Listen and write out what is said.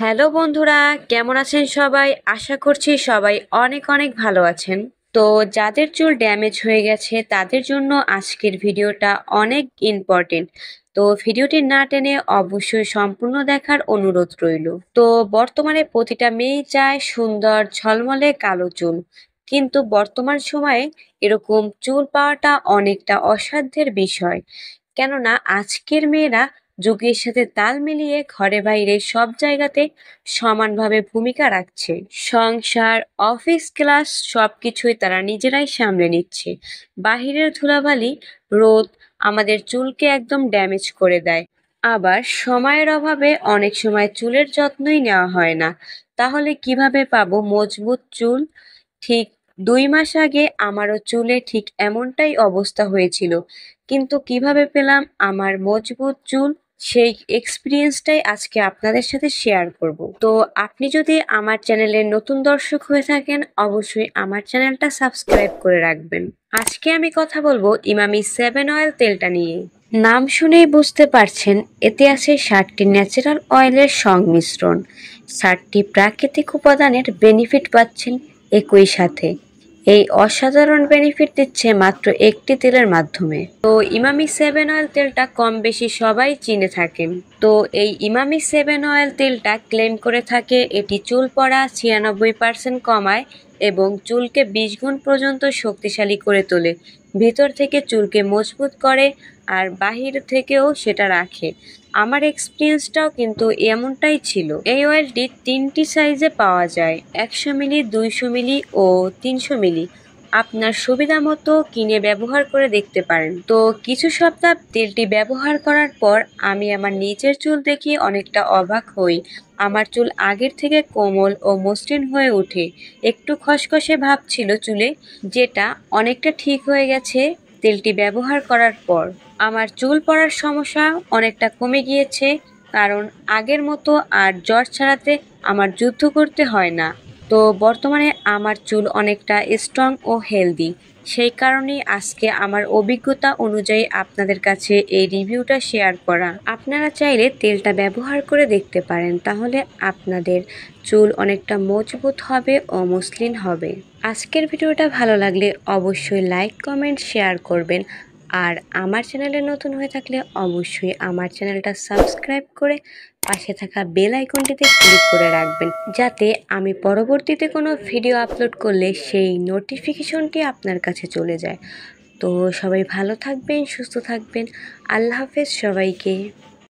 Hello বন্ধুরা, কেমন আছেন সবাই? আশা করছি সবাই অনেক অনেক ভালো আছেন। তো যাদের চুল ড্যামেজ হয়ে গেছে তাদের জন্য আজকের ভিডিওটা অনেক ইম্পর্টেন্ট। তো ভিডিওটি না টেনে অবশ্যই সম্পূর্ণ দেখার অনুরোধ রইল। তো বর্তমানে প্রতিটা মেয়েই চায় সুন্দর ঝলমলে কালো চুল, কিন্তু বর্তমান সময়ে এরকম চুল পাওয়াটা অনেকটা অসাধ্যের বিষয়। কেননা আজকের মেয়েরা যুগের সাথে তাল মিলিয়ে ঘরে বাইরে সব জায়গাতে সমানভাবে ভূমিকা রাখছে। সংসার, অফিস, ক্লাস সবকিছুই তারা নিজেরাই সামলে নিচ্ছে। বাহিরের ধুলাবালি, রোদ আমাদের চুলকে একদম ড্যামেজ করে দেয়। আবার সময়ের অভাবে অনেক সময় চুলের যত্নই নেওয়া হয় না। তাহলে কিভাবে পাবো মজবুত চুল? ঠিক 2 মাস আগে আমারও চুলে ঠিক এমনটাই অবস্থা হয়েছিল, কিন্তু কিভাবে পেলাম আমার মজবুত চুল, সেই এক্সপিরিয়েন্সটাই আজকে আপনাদের সাথে শেয়ার করব। তো আপনি যদি আমার চ্যানেলের নতুন দর্শক হয়ে থাকেন অবশ্যই আমার চ্যানেলটা সাবস্ক্রাইব করে রাখবেন। আজকে আমি কথা বলবো ইমামি 7 অয়েল তেলটা নিয়ে। নাম শুনেই বুঝতে পারছেন এতে আছে 60টি ন্যাচারাল অয়েলের সংমিশ্রণ। 60টি প্রাকৃতিক উপাদানের বেনিফিট পাচ্ছেন একই সাথে। এই অসাধারণ বেনিফিট দিচ্ছে মাত্র একটি তেলের মাধ্যমে। তো ইমামি 7 অয়েল তেলটা কম বেশি সবাই চিনে থাকেন। তো এই ইমামি 7 অয়েল তেলটা ক্লেম করে থাকে এটি চুল পড়া 96% কমায় এবং চুলকে 20 গুণ পর্যন্ত শক্তিশালী করে তোলে। ভিতর থেকে চুলকে মজবুত করে আর বাহির থেকেও সেটা রাখে। আমার এক্সপিরিয়েন্সটাও কিন্তু এমনটাই ছিল। এই অয়েলটি 3টি সাইজে পাওয়া যায়, 100 মিলি, 200 মিলি ও 300 মিলি। আপনার সুবিধা মতো কিনে ব্যবহার করে দেখতে পারেন। তো কিছু সপ্তাহ তেলটি ব্যবহার করার পর আমি আমার নিজের চুল দেখে অনেকটা অবাক হই। আমার চুল আগের থেকে কোমল ও মসৃণ হয়ে ওঠে। একটু খসখসে ভাব ছিল চুলে, যেটা অনেকটা ঠিক হয়ে গেছে তেলটি ব্যবহার করার পর। আমার চুল পড়ার সমস্যা অনেকটা কমে গিয়েছে, কারণ আগের মতো আর জ্বর ছাড়াতে আমার যুদ্ধ করতে হয় না। তো বর্তমানে আমার চুল অনেকটা স্ট্রং ও হেলদি। সেই কারণেই আজকে আমার অভিজ্ঞতা অনুযায়ী আপনাদের কাছে এই রিভিউটা শেয়ার করা। আপনারা চাইলে তেলটা ব্যবহার করে দেখতে পারেন, তাহলে আপনাদের চুল অনেকটা মজবুত হবে ও মসৃণ হবে। আজকের ভিডিওটা ভালো লাগলে অবশ্যই লাইক, কমেন্ট, শেয়ার করবেন। আর আমার চ্যানেলে নতুন হয়ে থাকলে অবশ্যই আমার চ্যানেলটা সাবস্ক্রাইব করে পাশে থাকা বেল আইকনটিতে ক্লিক করে রাখবেন, যাতে আমি পরবর্তীতে কোনো ভিডিও আপলোড করলে সেই নোটিফিকেশনটি আপনার কাছে চলে যায়। তো সবাই ভালো থাকবেন, সুস্থ থাকবেন। আল্লাহ হাফেজ সবাইকে।